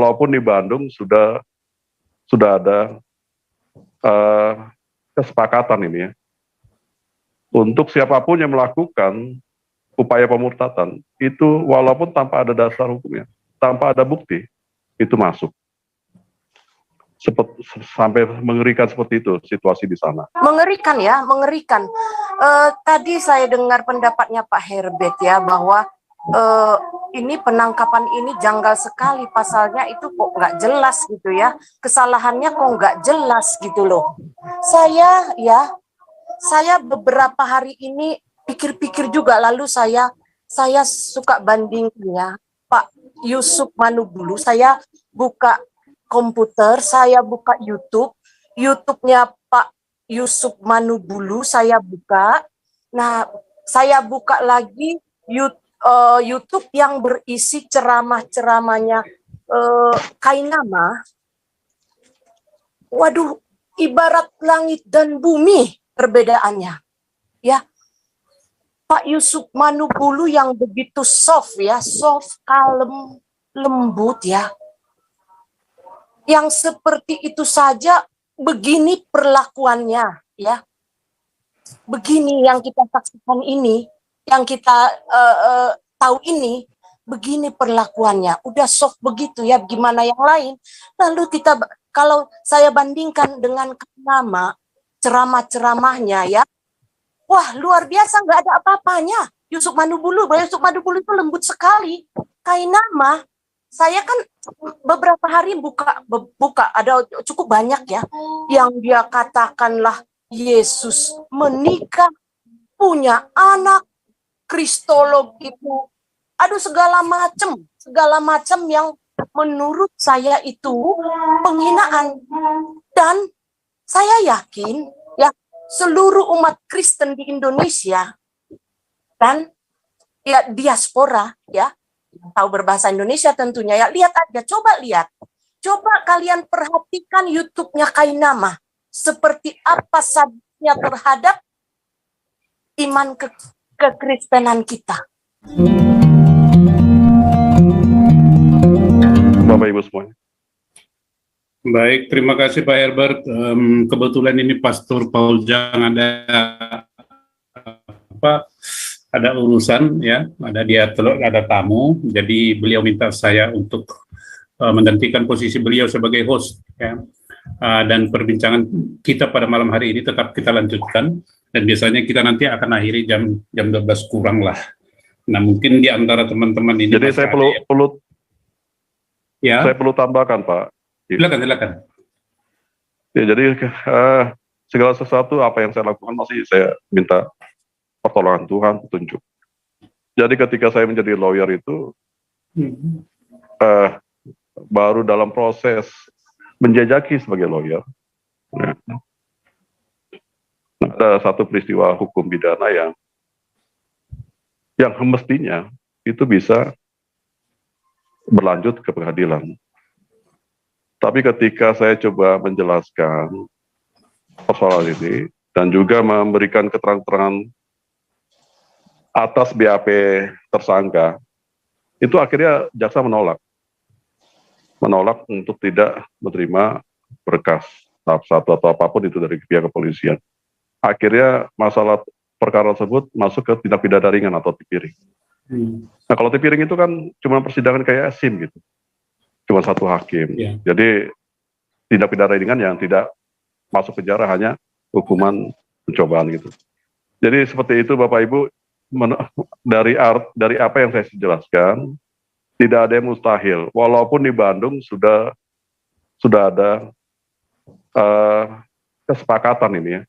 walaupun di Bandung sudah ada kesepakatan ini ya, untuk siapapun yang melakukan upaya pemurtadan itu walaupun tanpa ada dasar hukumnya, tanpa ada bukti, itu masuk. Sampai mengerikan seperti itu situasi di sana. Mengerikan ya, mengerikan. Tadi saya dengar pendapatnya Pak Herbert ya, bahwa ini penangkapan ini janggal sekali, pasalnya itu kok nggak jelas gitu ya, kesalahannya kok nggak jelas gitu loh. Saya beberapa hari ini pikir-pikir juga, lalu saya suka bandingkan ya, Pak Yusuf Manubulu, saya buka komputer, saya buka YouTube-nya Pak Yusuf Manubulu, saya buka. Nah, saya buka lagi YouTube yang berisi ceramah-ceramahnya Kainama. Waduh, ibarat langit dan bumi perbedaannya. Ya, Pak Yusuf Manubulu yang begitu soft ya, soft, kalem, lembut ya. Yang seperti itu saja begini perlakuannya ya. Begini yang kita saksikan ini, yang kita tahu ini, begini perlakuannya. Udah soft begitu ya, gimana yang lain. Lalu kalau saya bandingkan dengan nama ceramah-ceramahnya ya, wah luar biasa, nggak ada apa-apanya. Yusuf Manubulu itu lembut sekali. Kainama, saya kan beberapa hari buka ada cukup banyak ya yang dia katakanlah Yesus menikah, punya anak, kristolog itu, aduh segala macam yang menurut saya itu penghinaan. Dan saya yakin ya seluruh umat Kristen di Indonesia dan ya diaspora ya, tahu berbahasa Indonesia tentunya ya, lihat aja, coba kalian perhatikan YouTube-nya Kainama, seperti apa sabotnya terhadap iman kekristenan kita. Bapak Ibu semuanya. Baik, terima kasih Pak Herbert. Kebetulan ini Pastor Paul Jang ada urusan ya, ada tamu, jadi beliau minta saya untuk menggantikan posisi beliau sebagai host ya. Dan perbincangan kita pada malam hari ini tetap kita lanjutkan, dan biasanya kita nanti akan akhiri jam 12 kurang lah. Nah, mungkin di antara teman-teman ini. Jadi saya perlu tambahkan, Pak. Silakan. Ya, jadi segala sesuatu apa yang saya lakukan masih saya minta pertolongan Tuhan, petunjuk. Jadi ketika saya menjadi lawyer itu baru dalam proses menjajaki sebagai lawyer, ada satu peristiwa hukum pidana yang mestinya itu bisa berlanjut ke pengadilan. Tapi ketika saya coba menjelaskan persoalan ini dan juga memberikan keterangan atas BAP tersangka, itu akhirnya jaksa menolak untuk tidak menerima berkas tahap 1 atau apapun itu dari pihak kepolisian. Akhirnya masalah perkara tersebut masuk ke tindak pidana ringan atau tipiring. Nah, kalau tipiring itu kan cuma persidangan kayak SIM gitu, cuma satu hakim. Jadi tindak pidana ringan yang tidak masuk penjara, hanya hukuman pencobaan gitu. Jadi seperti itu Bapak Ibu, dari apa yang saya jelaskan, tidak ada yang mustahil. Walaupun di Bandung sudah ada kesepakatan ini ya,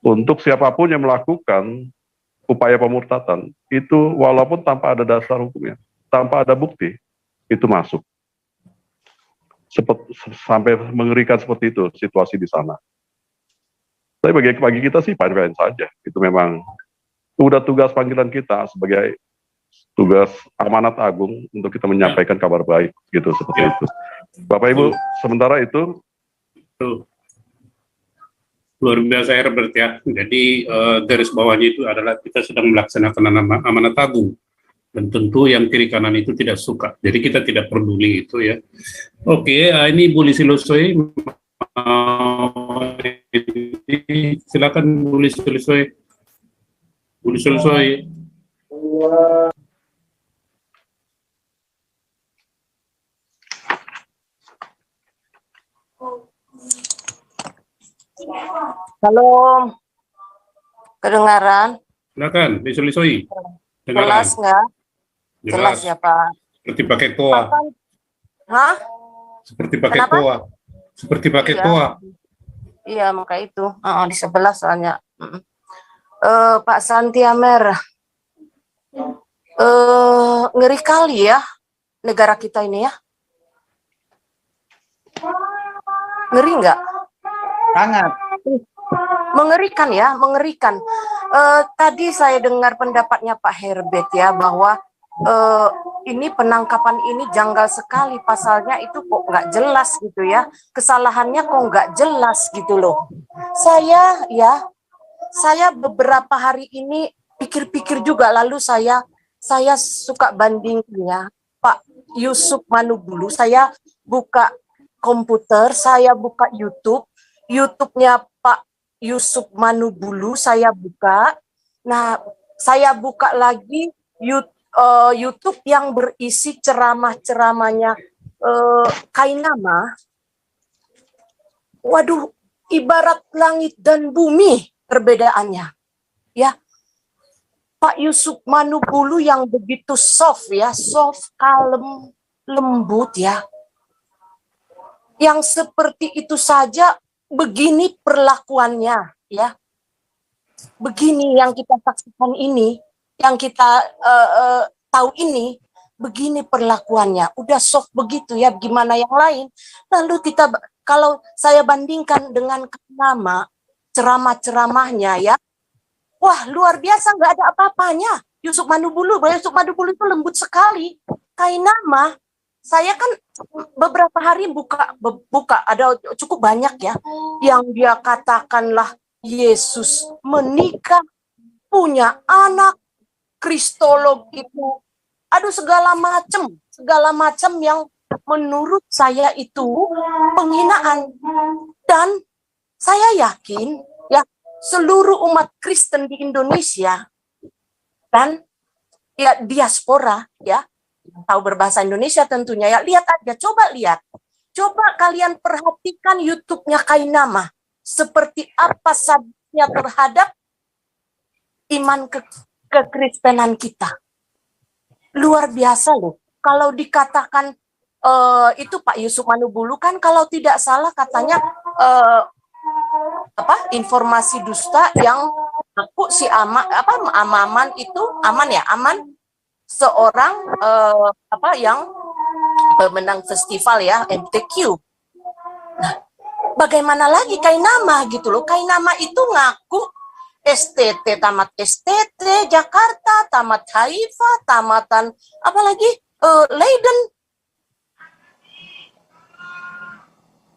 untuk siapapun yang melakukan upaya pemurtadan itu walaupun tanpa ada dasar hukumnya, tanpa ada bukti, itu masuk. Sampai mengerikan seperti itu situasi di sana. Tapi bagi kita sih fine-fine saja. Itu memang udah tugas panggilan kita sebagai tugas amanat agung untuk kita menyampaikan kabar baik gitu, seperti itu. Bapak Ibu, sementara itu luar biasa Herbert ya. Jadi garis bawahnya itu adalah kita sedang melaksanakan amanat agung Dan tentu yang kiri kanan itu tidak suka. Jadi kita tidak peduli itu ya. Oke, ini Bu Lisi Losoy. Silakan Bu Lisi Losoy. Bu Lisi Losoy. Halo, kedengaran? Silakan, Lisi Losoy. Jelas nggak? Jelas ya Pak. Seperti pakai toa. Hah? Seperti pakai Kenapa? toa. Seperti pakai Iya. toa. Iya, maka itu. Di sebelah soalnya. Pak Santiamer, ngeri kali ya negara kita ini ya. Ngeri nggak? Sangat. Mengerikan ya, mengerikan. Tadi saya dengar pendapatnya Pak Herbert ya, bahwa ini penangkapan ini janggal sekali, pasalnya itu kok nggak jelas gitu ya, kesalahannya kok nggak jelas gitu loh. Saya beberapa hari ini pikir-pikir juga, lalu saya suka bandingkan ya, Pak Yusuf Manubulu, saya buka komputer, saya buka YouTube-nya Pak Yusuf Manubulu, saya buka. Nah, saya buka lagi YouTube yang berisi ceramah-ceramahnya Kainama. Waduh, ibarat langit dan bumi perbedaannya. Ya, Pak Yusuf Manubulu yang begitu soft ya, soft, kalem, lembut ya. Yang seperti itu saja begini perlakuannya ya. Begini yang kita saksikan ini, yang kita tahu ini, begini perlakuannya. Udah soft begitu ya, gimana yang lain. Lalu kita, kalau saya bandingkan dengan nama ceramah-ceramahnya ya, wah luar biasa, nggak ada apa-apanya. Yusuf Manubulu itu lembut sekali. Kainama, saya kan beberapa hari buka ada cukup banyak ya yang dia katakanlah Yesus menikah, punya anak, kristolog itu, aduh segala macam yang menurut saya itu penghinaan. Dan saya yakin ya seluruh umat Kristen di Indonesia dan ya diaspora ya, tahu berbahasa Indonesia tentunya ya, lihat aja, coba kalian perhatikan YouTube-nya Kainama, seperti apa sabotnya terhadap iman kekristenan kita. Luar biasa loh. Kalau dikatakan itu Pak Yusuf Manubulu kan kalau tidak salah katanya informasi dusta yang aku si Aman itu Aman seorang yang pemenang festival ya MTQ. Nah, bagaimana lagi Kainama gitu loh. Kainama itu ngaku STT, tamat STT Jakarta, tamat Haifa, tamatan apalagi Leiden.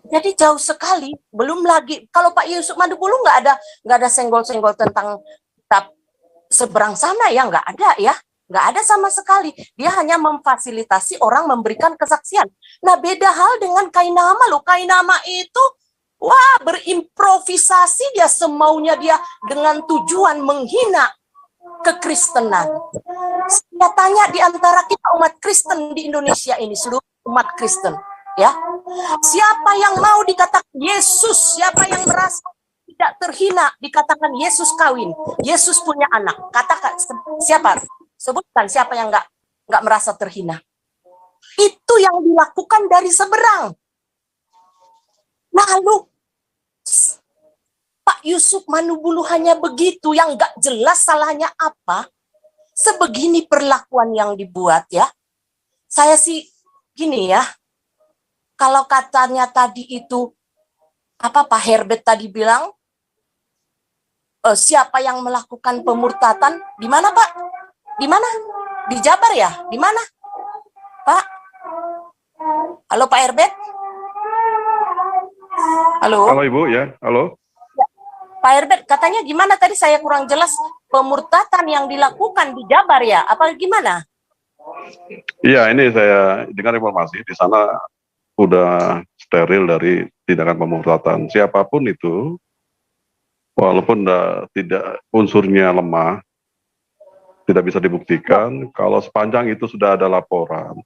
Jadi jauh sekali. Belum lagi kalau Pak Yusuf Manubulu nggak ada senggol-senggol tentang kitab seberang sana ya, nggak ada ya. Nggak ada sama sekali. Dia hanya memfasilitasi orang memberikan kesaksian. Nah, beda hal dengan Kainama loh. Kainama itu, wah, berimprovisasi dia semaunya dia dengan tujuan menghina kekristenan. Saya tanya di antara kita umat Kristen di Indonesia ini, seluruh umat Kristen, ya, siapa yang mau dikatakan Yesus? Siapa yang merasa tidak terhina dikatakan Yesus kawin, Yesus punya anak? Katakan siapa? Sebutkan siapa yang nggak merasa terhina. Itu yang dilakukan dari seberang. Lalu Pak Yusuf Manubulu hanya begitu, yang nggak jelas salahnya apa. Sebegini perlakuan yang dibuat ya. Saya sih gini ya. Kalau katanya tadi itu Pak Herbert tadi bilang siapa yang melakukan pemurtatan? Di mana Pak? Di mana? Di Jabar ya? Di mana? Pak? Halo Pak Herbert? Halo? Halo Ibu ya, halo. Ya. Pak Herbert, katanya gimana tadi saya kurang jelas, pemurtatan yang dilakukan di Jabar ya? Apa gimana? Iya, ini saya dengar informasi di sana udah steril dari tindakan pemufakatan. Siapapun itu, walaupun tidak unsurnya lemah, tidak bisa dibuktikan. Kalau sepanjang itu sudah ada laporan,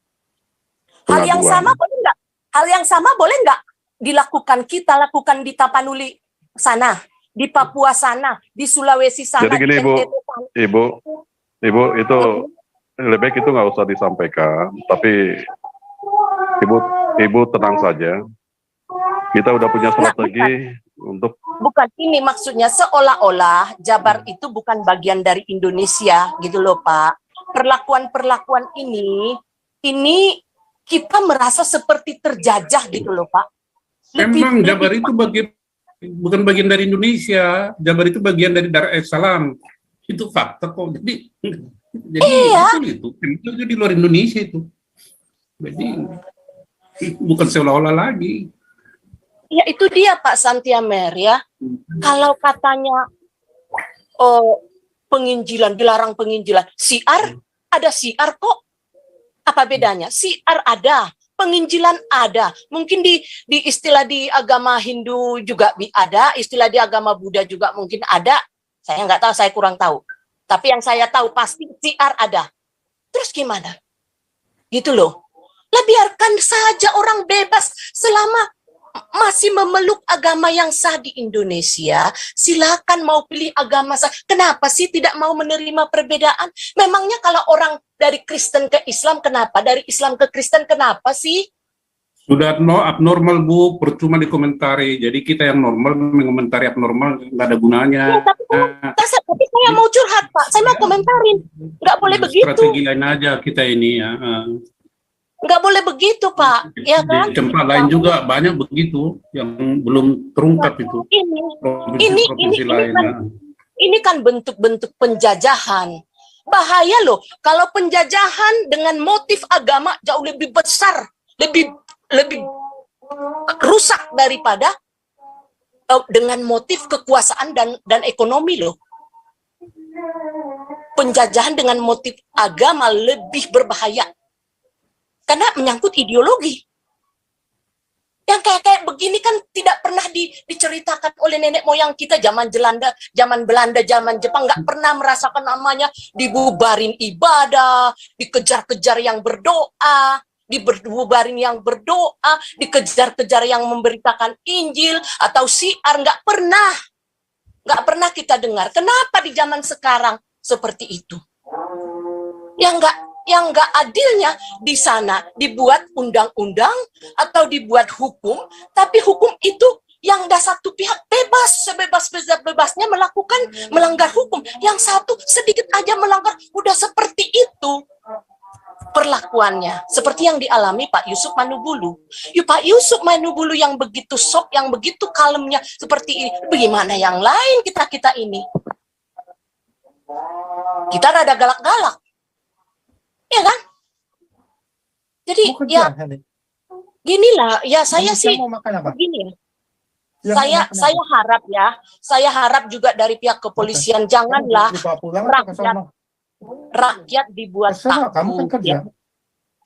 Hal yang pengaduan. sama boleh nggak? Hal yang sama boleh nggak dilakukan, kita lakukan di Tapanuli sana, di Papua sana, di Sulawesi sana, Jadi gini, di Bu, NTT sana. Ibu itu lebih baik itu nggak usah disampaikan, tapi Ibu tenang saja. Kita udah punya strategi untuk Bukan ini maksudnya, seolah-olah Jabar itu bukan bagian dari Indonesia gitu loh Pak. Perlakuan-perlakuan ini kita merasa seperti terjajah gitu loh Pak. Memang Jabar itu bukan bagian dari Indonesia. Jabar itu bagian dari Dar es Salaam. Itu fakta kok. Jadi iya. betul itu di luar Indonesia itu. Jadi bukan seolah-olah lagi. Ya itu dia Pak Santiamer ya. Kalau katanya penginjilan, dilarang penginjilan, siar, ada siar kok. Apa bedanya? Siar ada, penginjilan ada. Mungkin di istilah di agama Hindu juga ada, istilah di agama Buddha juga mungkin ada. Saya nggak tahu, saya kurang tahu. Tapi yang saya tahu pasti siar ada. Terus gimana? Gitu loh. Lah biarkan saja orang bebas selama masih memeluk agama yang sah di Indonesia, silakan mau pilih agama sah. Kenapa sih tidak mau menerima perbedaan? Memangnya kalau orang dari Kristen ke Islam, kenapa? Dari Islam ke Kristen, kenapa sih? Sudah abnormal, Bu, percuma dikomentari. Jadi kita yang normal mengomentari abnormal nggak ada gunanya. Ya, tapi saya mau curhat, Pak. Saya mau komentarin. Nggak boleh begitu. Strategi lain aja kita ini ya. Nggak boleh begitu, Pak. Ya kan? Di tempat lain juga banyak begitu yang belum terungkap itu. Ini kan bentuk-bentuk penjajahan. Bahaya loh, kalau penjajahan dengan motif agama jauh lebih besar, lebih rusak daripada dengan motif kekuasaan dan ekonomi loh. Penjajahan dengan motif agama lebih berbahaya. Karena menyangkut ideologi. Yang kayak begini kan tidak pernah diceritakan oleh nenek moyang kita zaman Belanda, zaman Jepang. Nggak pernah merasakan namanya dibubarin ibadah, dikejar-kejar yang berdoa, dibubarin yang berdoa, dikejar-kejar yang memberitakan Injil atau siar. Nggak pernah kita dengar. Kenapa di zaman sekarang seperti itu? Yang nggak adilnya di sana dibuat undang-undang atau dibuat hukum, tapi hukum itu yang satu pihak bebas, sebebas-bebasnya melanggar hukum. Yang satu sedikit aja melanggar, udah seperti itu perlakuannya. Seperti yang dialami Pak Yusuf Manubulu. Pak Yusuf Manubulu yang begitu soft, yang begitu kalemnya seperti ini. Bagaimana yang lain kita ini? Kita rada galak-galak. Ya kan? Jadi ginilah ya, saya sih begini ya. Saya harap juga dari pihak kepolisian janganlah rakyat dibuat takut ya.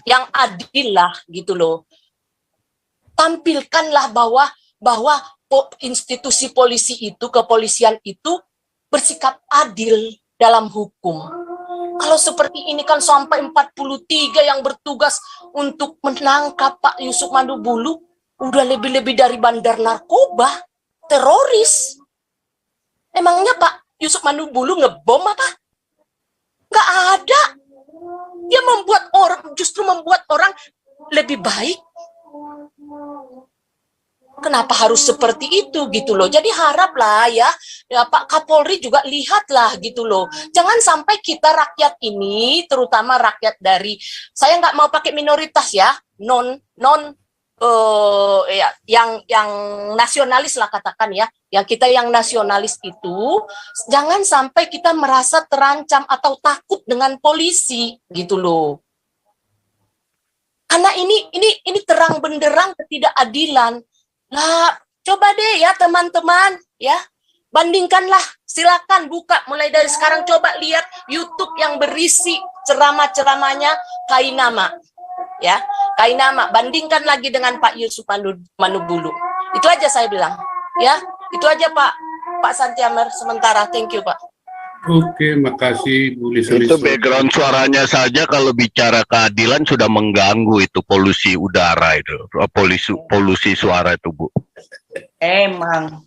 Yang adil lah gitu loh. Tampilkanlah bahwa institusi polisi itu, kepolisian itu bersikap adil dalam hukum. Kalau seperti ini kan sampai 43 yang bertugas untuk menangkap Pak Yusuf Manubulu, udah lebih-lebih dari bandar narkoba, teroris. Emangnya Pak Yusuf Manubulu ngebom apa? Nggak ada. Dia justru membuat orang lebih baik. Kenapa harus seperti itu gitu loh. Jadi haraplah ya Pak Kapolri juga lihatlah gitu loh. Jangan sampai kita rakyat ini, terutama rakyat dari, saya nggak mau pakai minoritas ya, yang nasionalis lah katakan ya, yang kita yang nasionalis itu, jangan sampai kita merasa terancam atau takut dengan polisi gitu loh. Karena ini terang benderang ketidakadilan. Lah, coba deh ya teman-teman, ya, bandingkanlah, silakan buka mulai dari sekarang, coba lihat YouTube yang berisi ceramah-ceramahnya Kainama. Ya, Kainama, bandingkan lagi dengan Pak Yusuf Manubulu. Itu aja saya bilang. Ya, itu aja Pak Santiamer sementara. Thank you, Pak. Oke, makasih Bu Lisu. Itu background suaranya saja kalau bicara keadilan sudah mengganggu itu polusi udara itu, polusi suara itu Bu. Emang.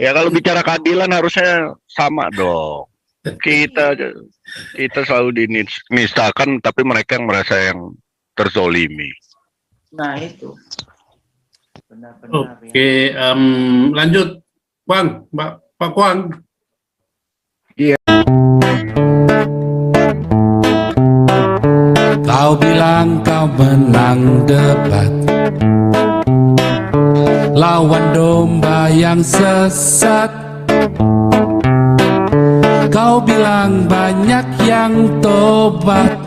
Ya kalau bicara keadilan harusnya sama dong. Kita selalu dinistakan, tapi mereka yang merasa yang terzolimi. Nah itu. Benar-benar. Oke, lanjut, Bang, Pak Kuang. Kau bilang kau menang debat, lawan domba yang sesat. Kau bilang banyak yang tobat.